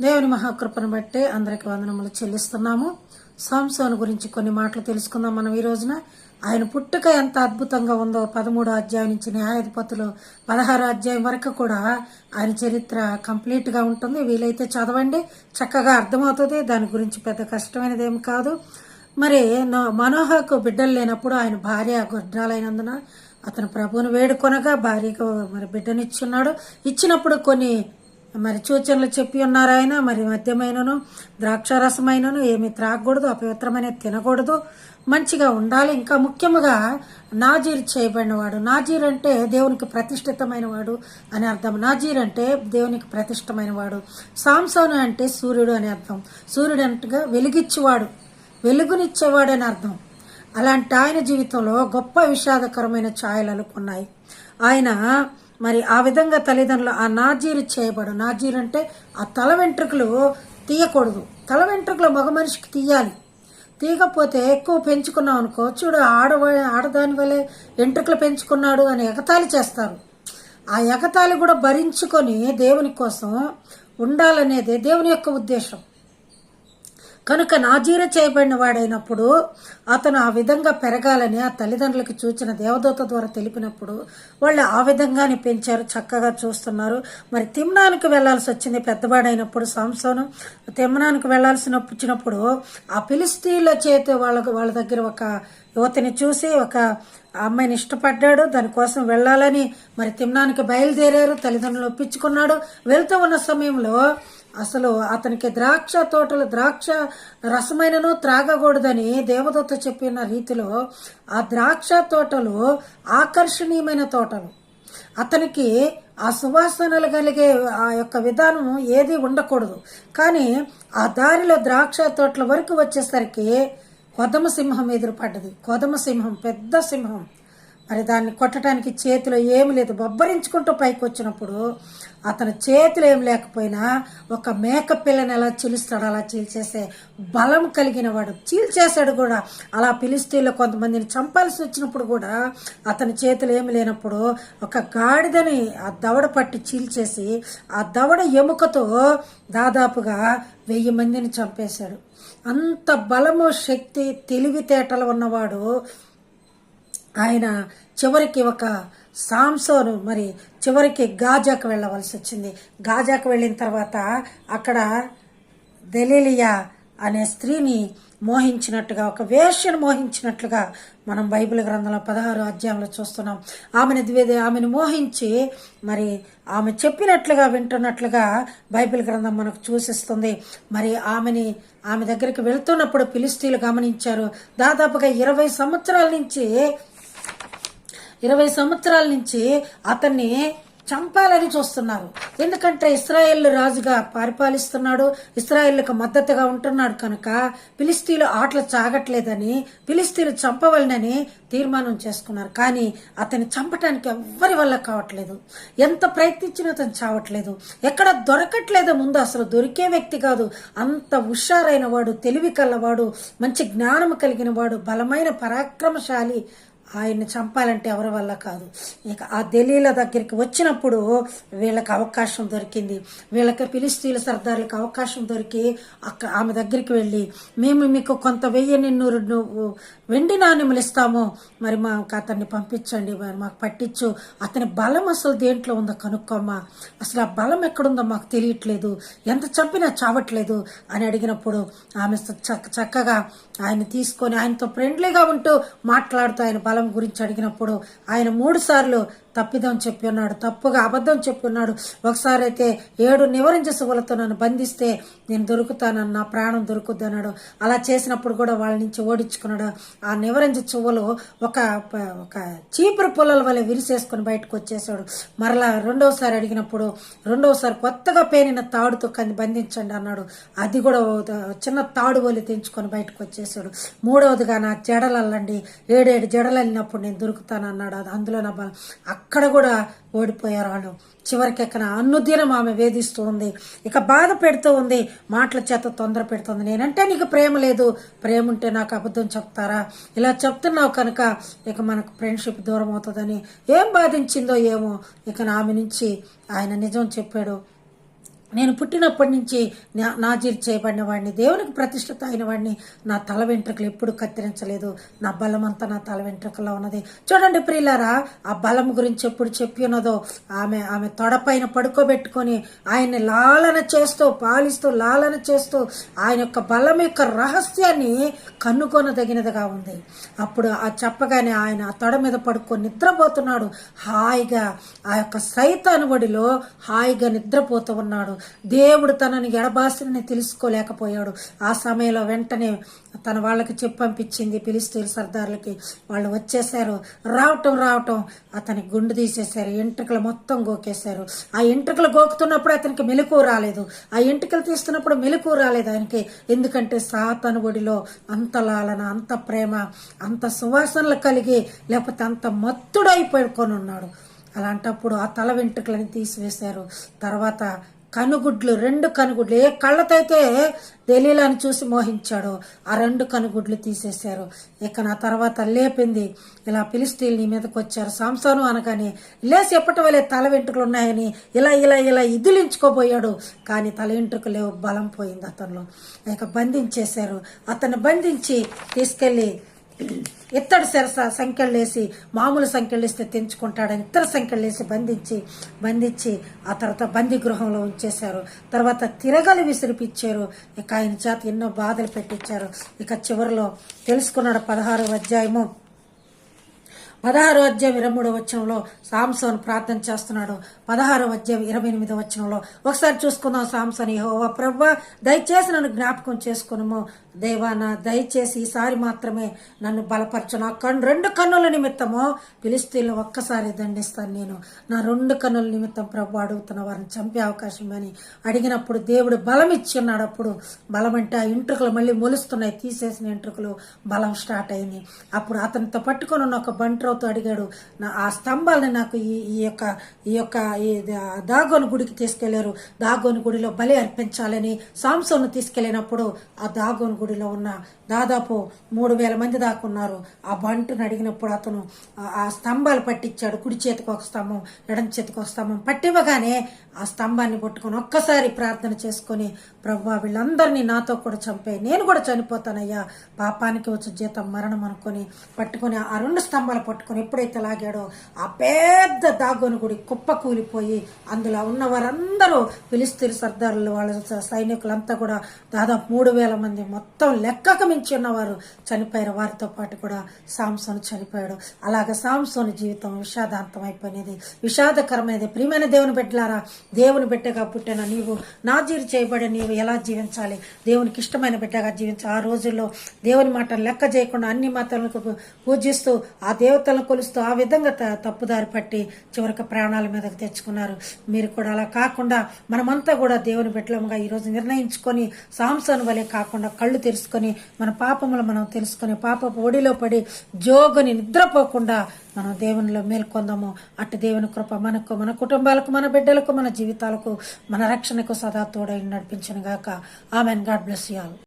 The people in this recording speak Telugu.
దేవుని మహాకృపను బట్టి అందరికి వందనములు చెల్లిస్తున్నాము. సంసోను గురించి కొన్ని మాటలు తెలుసుకుందాం మనం ఈ రోజున. ఆయన పుట్టుక ఎంత అద్భుతంగా ఉందో 13వ అధ్యాయం నుంచి న్యాయాధిపతులు 16వ అధ్యాయం వరకు కూడా ఆయన చరిత్ర కంప్లీట్ గా ఉంటుంది. వీలైతే చదవండి, చక్కగా అర్థమవుతుంది. దాని గురించి పెద్ద కష్టమైనది ఏమి కాదు. మరి మనోహకు బిడ్డలు లేనప్పుడు ఆయన భార్య గొడ్రాలైనందున అతను ప్రభువును వేడుకొనగా భార్యకు మరి బిడ్డనిచ్చున్నాడు. ఇచ్చినప్పుడు కొన్ని మరి సూచనలు చెప్పి ఉన్నారు ఆయన. మరి మద్యమైనను ద్రాక్షారసమైనను ఏమి త్రాగకూడదు, అపవిత్రమైన తినకూడదు, మంచిగా ఉండాలి. ఇంకా ముఖ్యముగా నాజీర్ చేయబడినవాడు. నాజీర్ అంటే దేవునికి ప్రతిష్ఠితమైన వాడు అని అర్థం. నాజీర్ అంటే దేవునికి ప్రతిష్టమైన వాడు. సాంసోను అంటే సూర్యుడు అని అర్థం. సూర్యుడు అంటగా వెలుగిచ్చేవాడు, వెలుగునిచ్చేవాడు అని అర్థం. అలాంటి ఆయన జీవితంలో గొప్ప విషాదకరమైన ఛాయలు అలుకున్నాయి. ఆయన మరి ఆ విధంగా తల్లిదండ్రులు ఆ నాజీరు చేయబడు. నాజీర్ అంటే ఆ తల వెంట్రుకలు తీయకూడదు. తల వెంట్రుకలు మగ మనిషికి తీయాలి. తీయకపోతే ఎక్కువ పెంచుకున్నాం అనుకో, చూడు ఆడదాని వల్లే వెంట్రుకలు పెంచుకున్నాడు అని ఎగతాళి చేస్తారు. ఆ ఎగతాళి కూడా భరించుకొని దేవుని కోసం ఉండాలనేదే దేవుని యొక్క ఉద్దేశం. కనుక నాజీర చేయబడిన వాడైనప్పుడు అతను ఆ విధంగా పెరగాలని ఆ తల్లిదండ్రులకు చూచిన దేవదూత ద్వారా తెలిపినప్పుడు వాళ్ళు ఆ విధంగానే పెంచారు. చక్కగా చూస్తున్నారు. మరి తిమ్నానికి వెళ్లాల్సి వచ్చింది పెద్దవాడైనప్పుడు. సంసోను తిమ్నానికి వచ్చినప్పుడు ఆ ఫిలిస్తీన్ల చేతి వాళ్ళ దగ్గర ఒక యువతిని చూసి ఒక అమ్మాయిని ఇష్టపడ్డాడు. దానికోసం వెళ్లాలని మరి తిమ్నానికి బయలుదేరారు. తల్లిదండ్రులు ఒప్పించుకున్నాడు. వెళ్తూ ఉన్న సమయంలో అసలు అతనికి ద్రాక్ష తోటలు ద్రాక్ష రసమైనను త్రాగకూడదని దేవదత్త చెప్పిన రీతిలో ఆ ద్రాక్ష తోటలు ఆకర్షణీయమైన తోటలు. అతనికి ఆ సువాసనలు కలిగే ఆ యొక్క విధానం ఏది ఉండకూడదు. కానీ ఆ దారిలో ద్రాక్ష తోటల వరకు వచ్చేసరికి కొదమ సింహం ఎదురుపడ్డది. కొదమ సింహం పెద్ద సింహం. మరి దాన్ని కొట్టడానికి చేతిలో ఏమి లేదు. బొబ్బరించుకుంటూ పైకి వచ్చినప్పుడు అతని చేతులు ఏం లేకపోయినా ఒక మేక పిల్లని ఎలా చీలుస్తాడు అలా చీల్చేసే బలం కలిగిన వాడు. చీల్చేశాడు కూడా. అలా ఫిలిస్తీన్లో కొంతమందిని చంపాల్సి వచ్చినప్పుడు కూడా అతని చేతులు ఏమి లేనప్పుడు ఒక గాడిదని ఆ దవడ పట్టి చీల్చేసి ఆ దవడ ఎముకతో దాదాపుగా 1000 మందిని చంపేశాడు. అంత బలము, శక్తి, తెలివితేటలు ఉన్నవాడు ఆయన. చివరికి ఒక సాంసోను మరి చివరికి గాజాకు వెళ్ళవలసి వచ్చింది. గాజాకు వెళ్ళిన తర్వాత అక్కడ దెలీలియా అనే స్త్రీని మోహించినట్టుగా, ఒక వేశ్యను మోహించినట్లుగా మనం బైబిల్ గ్రంథంలో 16వ అధ్యాయంలో చూస్తున్నాం. ఆమెను మోహించి మరి ఆమె చెప్పినట్లుగా వింటున్నట్లుగా బైబిల్ గ్రంథం మనకు సూచిస్తుంది. మరి ఆమె దగ్గరికి వెళ్తున్నప్పుడు ఫిలిస్తీన్లు గమనించారు. దాదాపుగా 20 సంవత్సరాల నుంచి అతన్ని చంపాలని చూస్తున్నారు. ఎందుకంటే ఇశ్రాయేల్ రాజుగా పరిపాలిస్తున్నాడు, ఇశ్రాయేళ్లకు మద్దతుగా ఉంటున్నాడు. కనుక ఫిలిస్తీన్లు ఆటలు సాగట్లేదని, ఫిలిస్తీన్లు చంపవలనని తీర్మానం చేసుకున్నారు. కానీ అతన్ని చంపటానికి ఎవ్వరి వల్ల కావట్లేదు. ఎంత ప్రయత్నించినా అతను చావట్లేదు. ఎక్కడ దొరకట్లేదు. ముందు అసలు దొరికే వ్యక్తి కాదు. అంత హుషారైన వాడు, తెలివి కల్లవాడు, మంచి జ్ఞానం కలిగిన వాడు, బలమైన పరాక్రమశాలి. ఆయన్ని చంపాలంటే ఎవరి వల్ల కాదు. ఇక ఆ దెలీలా దగ్గరికి వచ్చినప్పుడు వీళ్ళకి అవకాశం దొరికింది. వీళ్ళకి ఫిలిస్తీన్ల సర్దార్లకు అవకాశం దొరికి ఆమె దగ్గరికి వెళ్ళి, మేము మీకు కొంత 1000 వెండి నాణ్యములు ఇస్తాము, మరి మాకు అతన్ని పంపించండి, మరి మాకు పట్టించు, అతని బలం అసలు దేంట్లో ఉందో కనుక్కోమ్మా, అసలు ఆ బలం ఎక్కడుందో మాకు తెలియట్లేదు, ఎంత చంపినా చావట్లేదు అని అడిగినప్పుడు ఆమె చక్కగా ఆయన తీసుకొని ఆయనతో ఫ్రెండ్లీగా ఉంటూ మాట్లాడుతూ ఆయన బలం గురించి అడిగినప్పుడు ఆయన 3 సార్లు తప్పిదం చెప్పి ఉన్నాడు, తప్పుగా అబద్ధం చెప్పి ఉన్నాడు. ఒకసారి అయితే 7 నివరించ సువ్వలతో నన్ను బంధిస్తే నేను దొరుకుతానన్న, నా ప్రాణం దొరుకుద్ది అన్నాడు. అలా చేసినప్పుడు కూడా వాళ్ళ నుంచి ఓడించుకున్నాడు. ఆ నివరించ చువ్వలు ఒక చీపురు పుల్లల వల్ల విరిసేసుకుని బయటకు వచ్చేసాడు. మరలా రెండవసారి అడిగినప్పుడు కొత్తగా పేనిన తాడుతో బంధించండి అన్నాడు. అది కూడా చిన్న తాడు వలి తెంచుకొని బయటకు వచ్చేసాడు. 3వదిగా నా జడలల్లండి, 7 జడలు వెళ్ళినప్పుడు నేను దొరుకుతానన్నాడు. అందులో నా బలం. అక్కడ కూడా ఓడిపోయారు వాళ్ళు. చివరికి ఎక్కడ అనుదినం ఆమె వేధిస్తూ ఉంది, ఇక బాధ పెడుతూ ఉంది, మాటల చేత తొందర పెడుతుంది. నేనంటే నీకు ప్రేమ లేదు, ప్రేమ ఉంటే నాకు అబద్ధం చెప్తారా, ఇలా చెప్తున్నావు కనుక ఇక మనకు ఫ్రెండ్షిప్ దూరం అవుతుందని ఏం బాధించిందో ఏమో. ఇక ఆమె నుంచి ఆయన నిజం చెప్పాడు. నేను పుట్టినప్పటి నుంచి నాజీరు చేయబడిన వాడిని, దేవునికి ప్రతిష్ఠిత అయిన వాడిని, నా తల వెంట్రుకలు ఎప్పుడు కత్తిరించలేదు, నా బలం అంతా నా తల వెంట్రుకల్లో ఉన్నది. చూడండి ప్రియులారా, ఆ బలం గురించి ఎప్పుడు చెప్పి ఉన్నదో, ఆమె తొడపైన పడుకోబెట్టుకొని ఆయన్ని లాలన చేస్తూ పాలిస్తూ లాలన చేస్తూ ఆయన యొక్క బలం యొక్క రహస్యాన్ని కనుగొనదగినదిగా ఉంది. అప్పుడు ఆ చెప్పగానే ఆయన ఆ తొడ మీద పడుకొని నిద్రపోతున్నాడు. హాయిగా ఆ యొక్క సైతాను ఒడిలో హాయిగా నిద్రపోతూ ఉన్నాడు. దేవుడు తనని ఎడబాసిని తెలుసుకోలేకపోయాడు. ఆ సమయంలో వెంటనే తన వాళ్ళకి చెప్పి పంపించింది ఫిలిష్తీయుల సర్దార్లకి. వాళ్ళు వచ్చేసారు. రావటం అతని గుండు తీసేశారు, ఎంట్రుకలు మొత్తం గోకేశారు. ఆ ఎంట్రుకలు గోకుతున్నప్పుడు అతనికి మెలకువ రాలేదు, ఆ ఎంట్రుకలు తీస్తున్నప్పుడు మెలకువ రాలేదు ఆయనకి. ఎందుకంటే సాతాను ఒడిలో అంత లాలన, అంత ప్రేమ, అంత సువాసనలు కలిగి, లేకపోతే అంత మత్తుడైపోయి ఉన్నాడు. అలాంటప్పుడు ఆ తల వెంట్రుకలని తీసివేశారు. తర్వాత కనుగుడ్లు, 2 కనుగుడ్లు, ఏ కళ్ళతైతే దెలీలాని చూసి మోహించాడో ఆ 2 కనుగుడ్లు తీసేశారు. ఇక నా తర్వాత లేపింది. ఇలా ఫిలిష్తీయులు నీ మీదకి వచ్చారు సంసోను అనగానే లేసి ఎప్పటి వల్లే తల వెంట్రుకలు ఉన్నాయని ఇలా ఇదిలించుకోబోయాడు. కానీ తల వెంట్రుకలు బలం పోయింది అతనిలో. ఇక బంధించేశారు. అతన్ని బంధించి తీసుకెళ్లి ఇత్తడి సంఖ్యలు వేసి, మామూలు సంఖ్యలు వేస్తే తెంచుకుంటాడని ఇత్తడి సంఖ్యలు వేసి బంధించి ఆ తర్వాత బందీ గృహంలో ఉంచేశారు. తర్వాత తిరగలి విసిరిపిచ్చారు. ఇక ఆయన చేత ఎన్నో బాధలు పెట్టించారు. ఇక చివరిలో తెలుసుకున్నాడు 16వ అధ్యాయం 23వ వచనంలో సాంసోను ప్రార్థన చేస్తున్నాడు. 16వ అధ్యాయం 28వ వచనంలో ఒకసారి చూసుకుందాం. సాంసోను, యెహోవా ప్రభువా, దయచేసి నన్ను జ్ఞాపకం చేసుకును దేవా, నా దయచేసి ఈసారి మాత్రమే నన్ను బలపరచు. నా 2 కన్నుల నిమిత్తము ఫిలిష్తీయులను ఒక్కసారి దండిస్తాను. నేను నా 2 కన్నుల నిమిత్తం ప్రభు అడుగుతున్న వారిని చంపే అవకాశం అని అడిగినప్పుడు దేవుడు బలం ఇచ్చి ఉన్నాడు. అప్పుడు బలం అంటే ఆ ఎంట్రుకలు మళ్ళీ మొలుస్తున్నాయి. తీసేసిన ఎంట్రుకలు బలం స్టార్ట్ అయింది. అప్పుడు అతనితో పట్టుకొని ఉన్న ఒక బంట్రోతో అడిగాడు, ఆ స్తంభాలని నాకు ఈ యొక్క దాగోను గుడికి తీసుకెళ్లారు. దాగోను గుడిలో బలి అర్పించాలని సాంసోను తీసుకెళ్లినప్పుడు ఆ దాగోను గుడిలో ఉన్న దాదాపు 3000 మంది దాకా ఉన్నారు. ఆ బంటును అడిగినప్పుడు అతను ఆ స్తంభాలు పట్టించాడు. కుడి చేతికి ఒక స్తంభం, ఎడం చేతికి ఒక స్తంభం పట్టివ్వగానే ఆ స్తంభాన్ని పట్టుకొని ఒక్కసారి ప్రార్థన చేసుకొని, ప్రభువా వీళ్ళందరినీ నాతో కూడా చంపాయి, నేను కూడా చనిపోతానయ్యా, పాపానికి వచ్చే జీతం మరణం అనుకొని పట్టుకొని ఆ 2 స్తంభాలు పట్టుకొని ఎప్పుడైతే లాగాడో ఆ పెద్ద దాగోను గుడి కుప్ప కూలిపోయి అందులో ఉన్న వారందరూ ఫిలిష్తీయుల సర్దారులు, వాళ్ళ సైనికులంతా కూడా దాదాపు 3000 మంది మొత్తం లెక్కకు మించి ఉన్నవారు చనిపోయారు. వారితో పాటు కూడా సాంసోను చనిపోయాడు. అలాగ సాంసోను జీవితం విషాదాంతం అయిపోయినది, విషాదకరమైనది. ప్రియమైన దేవుని బిడ్డలారా, దేవుని బిడ్డగా పుట్టిన నీవు, నాజీరు చేయబడి నీవు ఎలా జీవించాలి, దేవునికి ఇష్టమైన బిడ్డగా జీవించాలి. ఆ రోజుల్లో దేవుని మాటలు లెక్క చేయకుండా అన్ని మాటలకు పూజిస్తూ ఆ దేవతలను కొలుస్తూ ఆ విధంగా తప్పుదారి పట్టి చివరికి ప్రాణాల మీదకు తెచ్చుకున్నారు. మీరు కూడా అలా కాకుండా మనమంతా కూడా దేవుని బిడ్డలుగా ఈరోజు నిర్ణయించుకొని సాంసోను వలె కాకుండా కళ్ళు తెరుచుకొని మన పాపములు మనం తెలుసుకొని పాపపు ఒడిలో పడి జోగుని నిద్రపోకుండా మనం దేవునిలో మేల్కొందాము. అటు దేవుని కృప మనకు, మన కుటుంబాలకు, మన బిడ్డలకు, మన జీవితాలకు, మన రక్షణకు సదా తోడై నడిపించును గాక. Amen. God bless you all.